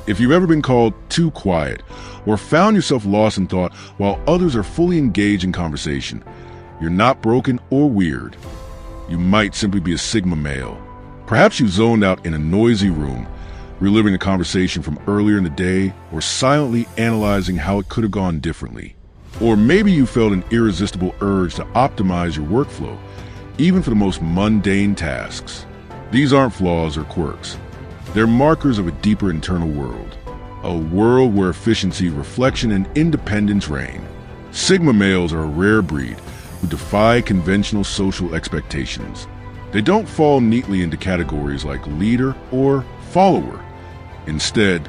If you've ever been called too quiet or found yourself lost in thought while others are fully engaged in conversation, you're not broken or weird. You might simply be a Sigma male. Perhaps you zoned out in a noisy room, reliving a conversation from earlier in the day or silently analyzing how it could have gone differently. Or maybe you felt an irresistible urge to optimize your workflow, even for the most mundane tasks. These aren't flaws or quirks. They're markers of a deeper internal world, a world where efficiency, reflection, and independence reign. Sigma males are a rare breed who defy conventional social expectations. They don't fall neatly into categories like leader or follower. Instead,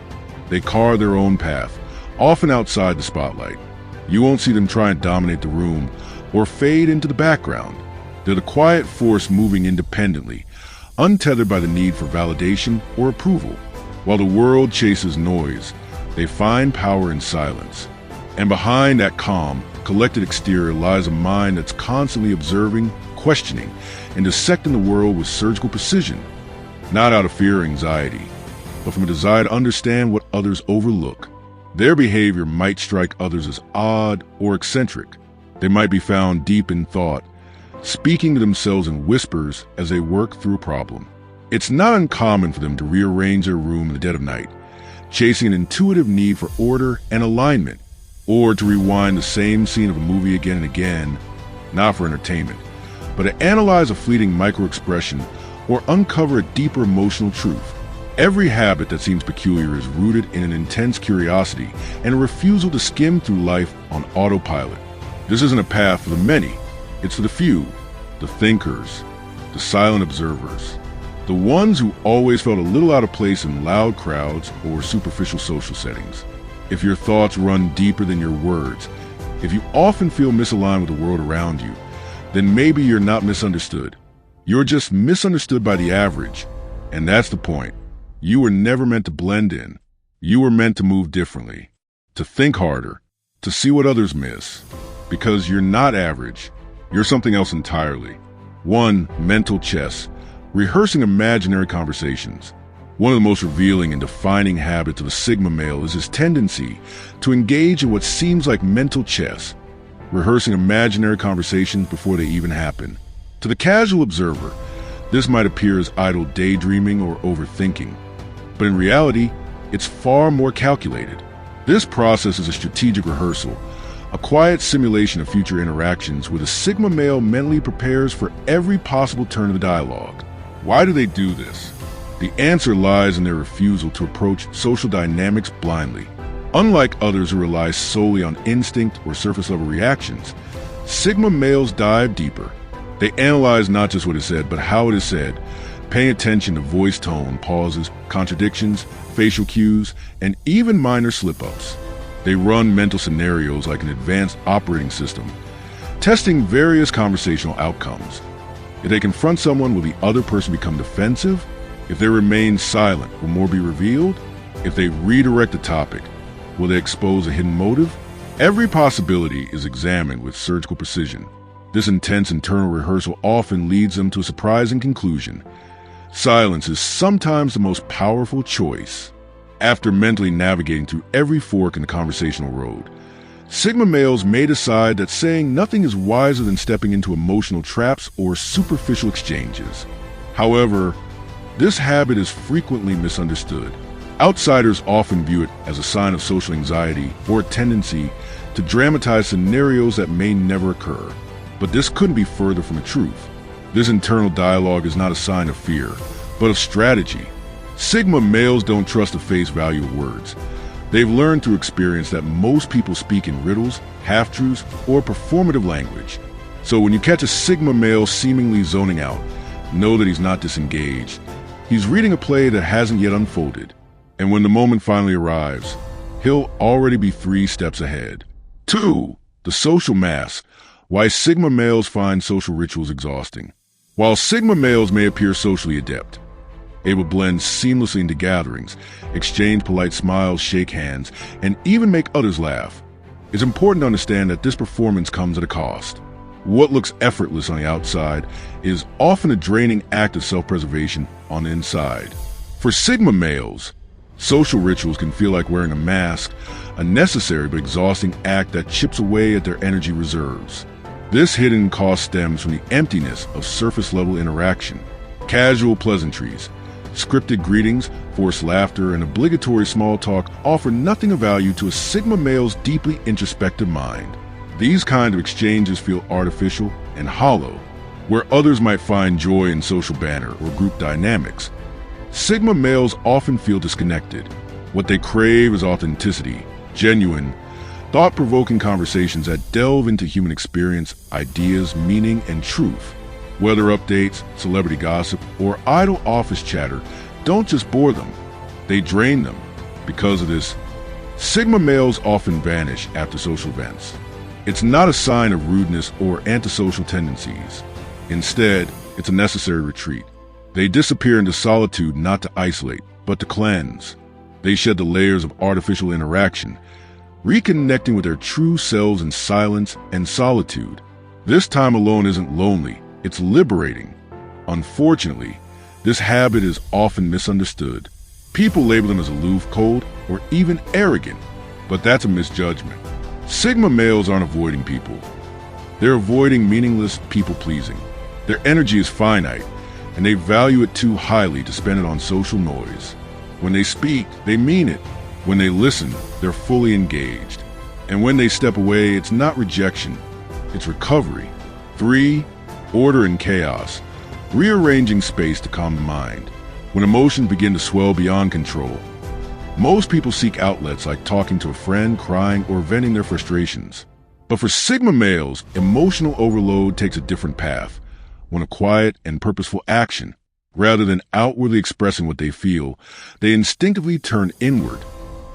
they carve their own path, often outside the spotlight. You won't see them try and dominate the room or fade into the background. They're the quiet force moving independently, untethered by the need for validation or approval. While the world chases noise, they find power in silence. And behind that calm, collected exterior lies a mind that's constantly observing, questioning, and dissecting the world with surgical precision, not out of fear or anxiety, but from a desire to understand what others overlook. Their behavior might strike others as odd or eccentric. They might be found deep in thought, speaking to themselves in whispers as they work through a problem. It's not uncommon for them to rearrange their room in the dead of night, chasing an intuitive need for order and alignment, or to rewind the same scene of a movie again and again, not for entertainment, but to analyze a fleeting micro-expression or uncover a deeper emotional truth. Every habit that seems peculiar is rooted in an intense curiosity and a refusal to skim through life on autopilot. This isn't a path for the many. It's for the few, the thinkers, the silent observers, the ones who always felt a little out of place in loud crowds or superficial social settings. If your thoughts run deeper than your words, if you often feel misaligned with the world around you, then maybe you're not misunderstood. You're just misunderstood by the average. And that's the point. You were never meant to blend in. You were meant to move differently, to think harder, to see what others miss. Because you're not average. You're something else entirely. One, mental chess, rehearsing imaginary conversations. One of the most revealing and defining habits of a Sigma male is his tendency to engage in what seems like mental chess, rehearsing imaginary conversations before they even happen. To the casual observer, this might appear as idle daydreaming or overthinking, but in reality, it's far more calculated. This process is a strategic rehearsal, a quiet simulation of future interactions where the Sigma male mentally prepares for every possible turn of the dialogue. Why do they do this? The answer lies in their refusal to approach social dynamics blindly. Unlike others who rely solely on instinct or surface-level reactions, Sigma males dive deeper. They analyze not just what is said, but how it is said, paying attention to voice tone, pauses, contradictions, facial cues, and even minor slip-ups. They run mental scenarios like an advanced operating system, testing various conversational outcomes. If they confront someone, will the other person become defensive? If they remain silent, will more be revealed? If they redirect the topic, will they expose a hidden motive? Every possibility is examined with surgical precision. This intense internal rehearsal often leads them to a surprising conclusion. Silence is sometimes the most powerful choice. After mentally navigating through every fork in the conversational road, Sigma males may decide that saying nothing is wiser than stepping into emotional traps or superficial exchanges. However, this habit is frequently misunderstood. Outsiders often view it as a sign of social anxiety or a tendency to dramatize scenarios that may never occur. But this couldn't be further from the truth. This internal dialogue is not a sign of fear, but of strategy. Sigma males don't trust the face value of words. They've learned through experience that most people speak in riddles, half-truths, or performative language. So when you catch a Sigma male seemingly zoning out, know that he's not disengaged. He's reading a play that hasn't yet unfolded. And when the moment finally arrives, he'll already be 3 steps ahead. 2. The social mask. Why Sigma males find social rituals exhausting. While Sigma males may appear socially adept, able to blend seamlessly into gatherings, exchange polite smiles, shake hands, and even make others laugh, it's important to understand that this performance comes at a cost. What looks effortless on the outside is often a draining act of self-preservation on the inside. For Sigma males, Social rituals can feel like wearing a mask, a necessary but exhausting act that chips away at their energy reserves. This hidden cost stems from the emptiness of surface-level interaction. Casual pleasantries, scripted greetings, forced laughter, and obligatory small talk offer nothing of value to a Sigma male's deeply introspective mind. These kinds of exchanges feel artificial and hollow. Where others might find joy in social banter or group dynamics, Sigma males often feel disconnected. What they crave is authenticity, genuine, thought-provoking conversations that delve into human experience, ideas, meaning, and truth. Weather updates, celebrity gossip, or idle office chatter don't just bore them, they drain them. Because of this, Sigma males often vanish after social events. It's not a sign of rudeness or antisocial tendencies. Instead, it's a necessary retreat. They disappear into solitude not to isolate, but to cleanse. They shed the layers of artificial interaction, reconnecting with their true selves in silence and solitude. This time alone isn't lonely, it's liberating. Unfortunately, this habit is often misunderstood. People label them as aloof, cold, or even arrogant, but that's a misjudgment. Sigma males aren't avoiding people. They're avoiding meaningless people-pleasing. Their energy is finite, and they value it too highly to spend it on social noise. When they speak, they mean it. When they listen, they're fully engaged. And when they step away, it's not rejection, it's recovery. 3. Order and chaos. Rearranging space to calm the mind. When emotions begin to swell beyond control, most people seek outlets like talking to a friend, crying, or venting their frustrations. But for Sigma males, emotional overload takes a different path. When a quiet and purposeful action, rather than outwardly expressing what they feel, they instinctively turn inward,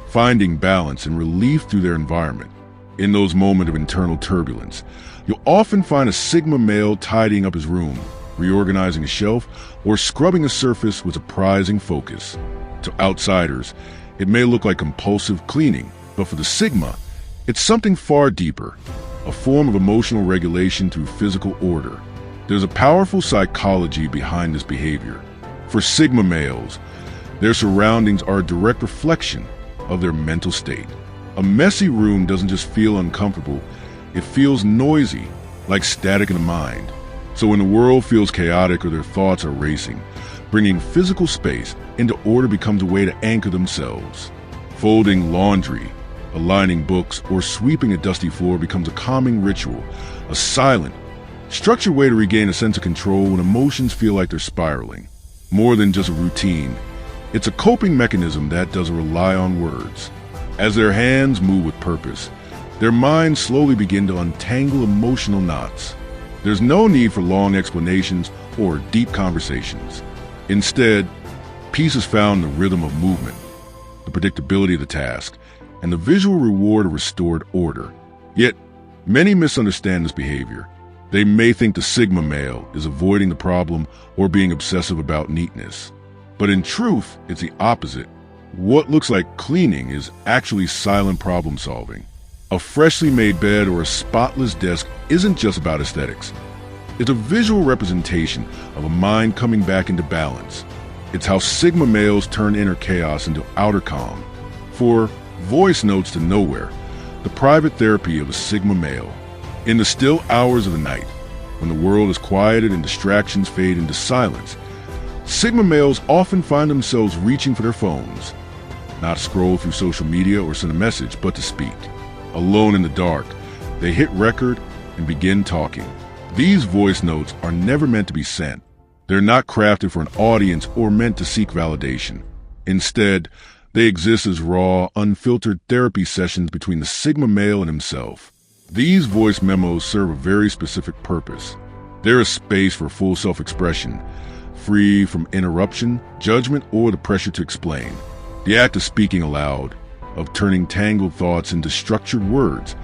finding balance and relief through their environment. In those moments of internal turbulence, you'll often find a Sigma male tidying up his room, reorganizing a shelf, or scrubbing a surface with a prizing focus. To outsiders, it may look like compulsive cleaning, but for the Sigma, it's something far deeper, a form of emotional regulation through physical order. There's a powerful psychology behind this behavior. For Sigma males, their surroundings are a direct reflection of their mental state. A messy room doesn't just feel uncomfortable, it feels noisy, like static in the mind. So when the world feels chaotic or their thoughts are racing, bringing physical space into order becomes a way to anchor themselves. Folding laundry, aligning books, or sweeping a dusty floor becomes a calming ritual, a silent, structured way to regain a sense of control when emotions feel like they're spiraling. More than just a routine, it's a coping mechanism that doesn't rely on words. As their hands move with purpose, their minds slowly begin to untangle emotional knots. There's no need for long explanations or deep conversations. Instead, peace is found in the rhythm of movement, the predictability of the task, and the visual reward of restored order. Yet, many misunderstand this behavior. They may think the Sigma male is avoiding the problem or being obsessive about neatness. But in truth, it's the opposite. What looks like cleaning is actually silent problem solving. A freshly made bed or a spotless desk isn't just about aesthetics. It's a visual representation of a mind coming back into balance. It's how Sigma males turn inner chaos into outer calm. For voice notes to nowhere, the private therapy of a Sigma male. In the still hours of the night, when the world is quieted and distractions fade into silence, Sigma males often find themselves reaching for their phones. Not to scroll through social media or send a message, but to speak. Alone in the dark, they hit record and begin talking. These voice notes are never meant to be sent. They're not crafted for an audience or meant to seek validation. Instead, they exist as raw, unfiltered therapy sessions between the Sigma male and himself. These voice memos serve a very specific purpose. They're a space for full self-expression, free from interruption, judgment, or the pressure to explain. The act of speaking aloud, of turning tangled thoughts into structured words,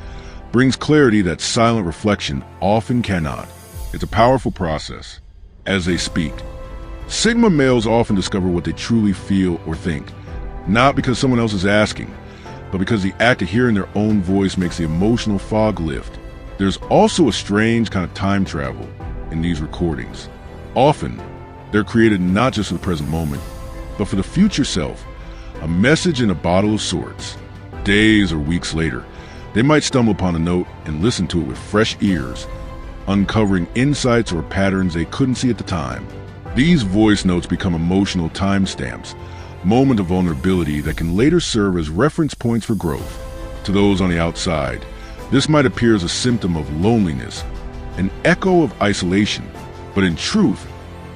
brings clarity that silent reflection often cannot. It's a powerful process. As they speak, Sigma males often discover what they truly feel or think, not because someone else is asking, but because the act of hearing their own voice makes the emotional fog lift. There's also a strange kind of time travel in these recordings. Often, they're created not just for the present moment, but for the future self, a message in a bottle of sorts. Days or weeks later, they might stumble upon a note and listen to it with fresh ears, uncovering insights or patterns they couldn't see at the time. These voice notes become emotional timestamps, moments of vulnerability that can later serve as reference points for growth. To those on the outside, this might appear as a symptom of loneliness, an echo of isolation, but in truth,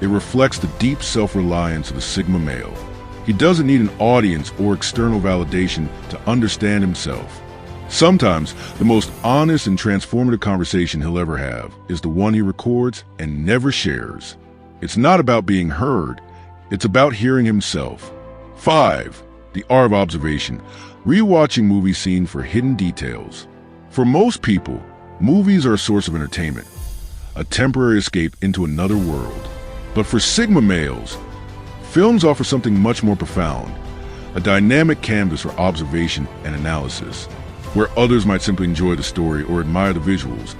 it reflects the deep self-reliance of the Sigma male. He doesn't need an audience or external validation to understand himself. Sometimes, the most honest and transformative conversation he'll ever have is the one he records and never shares. It's not about being heard, it's about hearing himself. 5. The art of observation. Rewatching movie scenes for hidden details. For most people, movies are a source of entertainment, a temporary escape into another world. But for Sigma males, films offer something much more profound, a dynamic canvas for observation and analysis. Where others might simply enjoy the story or admire the visuals,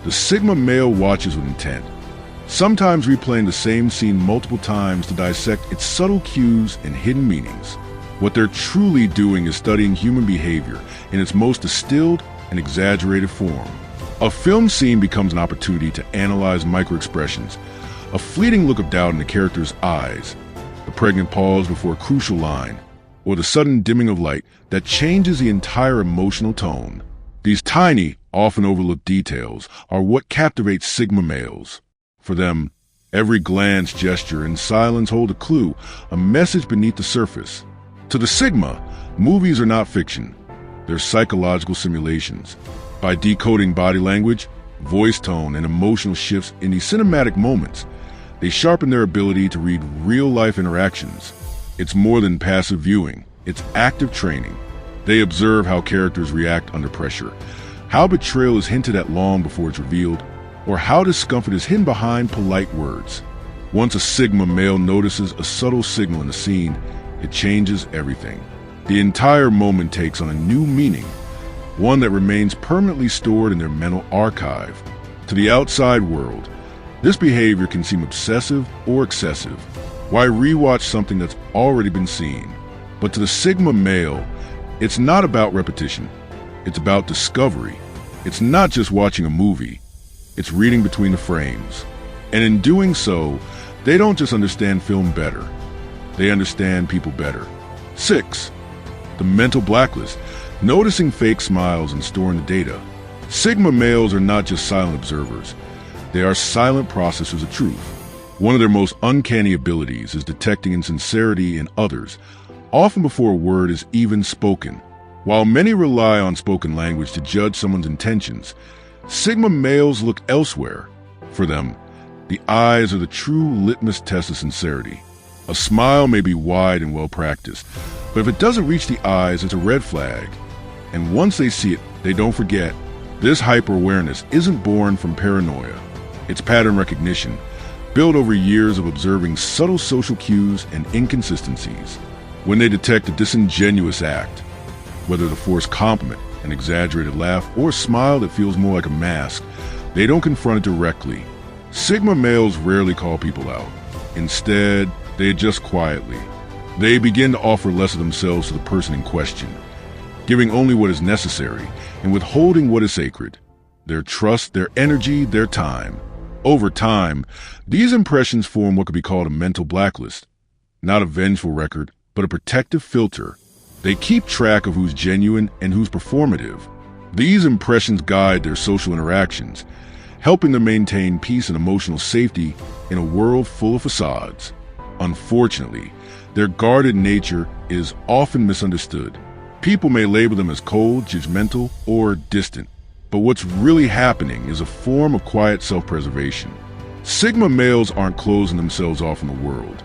the Sigma male watches with intent, sometimes replaying the same scene multiple times to dissect its subtle cues and hidden meanings. What they're truly doing is studying human behavior in its most distilled and exaggerated form. A film scene becomes an opportunity to analyze microexpressions, a fleeting look of doubt in the character's eyes, the pregnant pause before a crucial line, or the sudden dimming of light that changes the entire emotional tone. These tiny, often overlooked details are what captivates Sigma males. For them, every glance, gesture, and silence hold a clue, a message beneath the surface. To the Sigma, movies are not fiction. They're psychological simulations. By decoding body language, voice tone, and emotional shifts in these cinematic moments, they sharpen their ability to read real-life interactions. It's more than passive viewing, it's active training. They observe how characters react under pressure, how betrayal is hinted at long before it's revealed, or how discomfort is hidden behind polite words. Once a Sigma male notices a subtle signal in the scene, it changes everything. The entire moment takes on a new meaning, one that remains permanently stored in their mental archive. To the outside world, this behavior can seem obsessive or excessive. Why rewatch something that's already been seen? But to the Sigma male, it's not about repetition. It's about discovery. It's not just watching a movie. It's reading between the frames. And in doing so, they don't just understand film better. They understand people better. 6. The Mental Blacklist. Noticing fake smiles and storing the data. Sigma males are not just silent observers. They are silent processors of truth. One of their most uncanny abilities is detecting insincerity in others, often before a word is even spoken. While many rely on spoken language to judge someone's intentions, Sigma males look elsewhere. For them, the eyes are the true litmus test of sincerity. A smile may be wide and well-practiced, but if it doesn't reach the eyes, it's a red flag. And once they see it, they don't forget. This hyper-awareness isn't born from paranoia. It's pattern recognition, built over years of observing subtle social cues and inconsistencies. When they detect a disingenuous act, whether the forced compliment, an exaggerated laugh, or a smile that feels more like a mask, they don't confront it directly. Sigma males rarely call people out. Instead, they adjust quietly. They begin to offer less of themselves to the person in question, giving only what is necessary and withholding what is sacred: their trust, their energy, their time. Over time, these impressions form what could be called a mental blacklist. Not a vengeful record, but a protective filter. They keep track of who's genuine and who's performative. These impressions guide their social interactions, helping them maintain peace and emotional safety in a world full of facades. Unfortunately, their guarded nature is often misunderstood. People may label them as cold, judgmental, or distant, but what's really happening is a form of quiet self-preservation. Sigma males aren't closing themselves off from the world.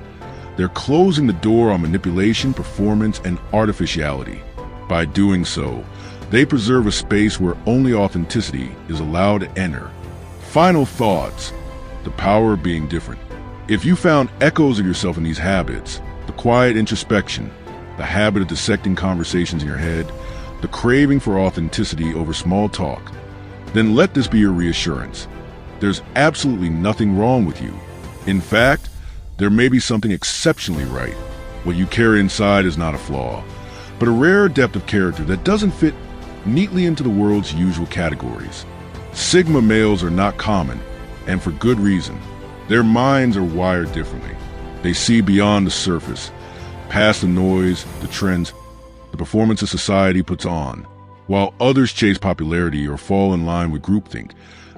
They're closing the door on manipulation, performance, and artificiality. By doing so, they preserve a space where only authenticity is allowed to enter. Final thoughts: the power of being different. If you found echoes of yourself in these habits, the quiet introspection, the habit of dissecting conversations in your head, the craving for authenticity over small talk, then let this be your reassurance. There's absolutely nothing wrong with you. In fact, there may be something exceptionally right. What you carry inside is not a flaw, but a rare depth of character that doesn't fit neatly into the world's usual categories. Sigma males are not common, and for good reason. Their minds are wired differently. They see beyond the surface, past the noise, the trends, the performances society puts on. While others chase popularity or fall in line with groupthink,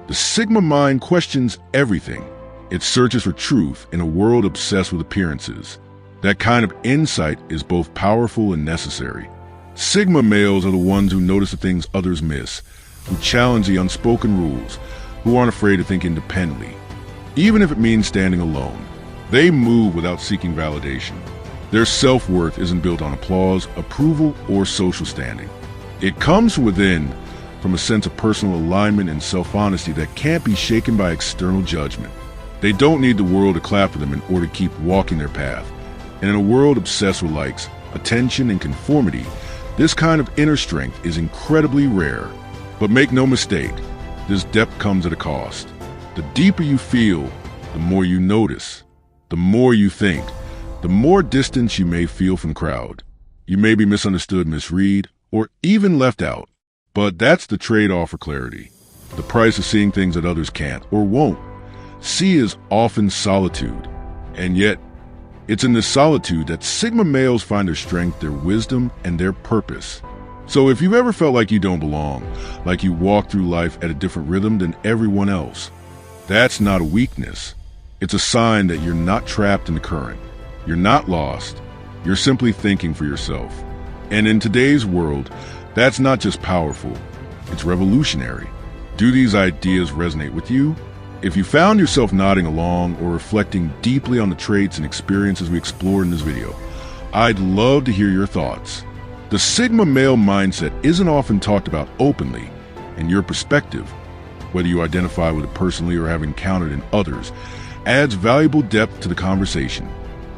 the Sigma mind questions everything. It searches for truth in a world obsessed with appearances. That kind of insight is both powerful and necessary. Sigma males are the ones who notice the things others miss, who challenge the unspoken rules, who aren't afraid to think independently, even if it means standing alone. They move without seeking validation. Their self-worth isn't built on applause, approval, or social standing. It comes from within, from a sense of personal alignment and self-honesty that can't be shaken by external judgment. They don't need the world to clap for them in order to keep walking their path. And in a world obsessed with likes, attention, and conformity, this kind of inner strength is incredibly rare. But make no mistake, this depth comes at a cost. The deeper you feel, the more you notice. The more you think, the more distance you may feel from the crowd. You may be misunderstood, misread, or even left out. But that's the trade-off for clarity. The price of seeing things that others can't or won't see is often solitude. And yet, it's in this solitude that Sigma males find their strength, their wisdom, and their purpose. So if you've ever felt like you don't belong, like you walk through life at a different rhythm than everyone else, that's not a weakness. It's a sign that you're not trapped in the current. You're not lost. You're simply thinking for yourself. And in today's world, that's not just powerful, it's revolutionary. Do these ideas resonate with you? If you found yourself nodding along or reflecting deeply on the traits and experiences we explored in this video, I'd love to hear your thoughts. The Sigma male mindset isn't often talked about openly, and your perspective, whether you identify with it personally or have encountered in others, adds valuable depth to the conversation.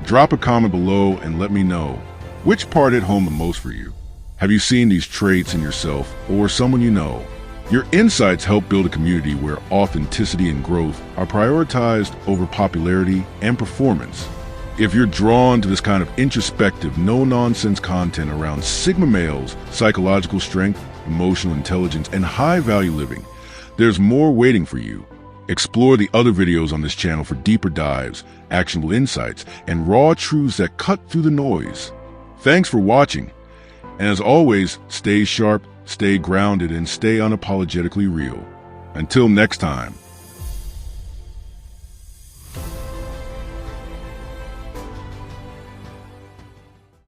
Drop a comment below and let me know which part hit home the most for you. Have you seen these traits in yourself or someone you know? Your insights help build a community where authenticity and growth are prioritized over popularity and performance. If you're drawn to this kind of introspective, no-nonsense content around Sigma males, psychological strength, emotional intelligence, and high-value living, there's more waiting for you. Explore the other videos on this channel for deeper dives, actionable insights, and raw truths that cut through the noise. Thanks for watching, and as always, stay sharp, stay grounded, and stay unapologetically real. Until next time.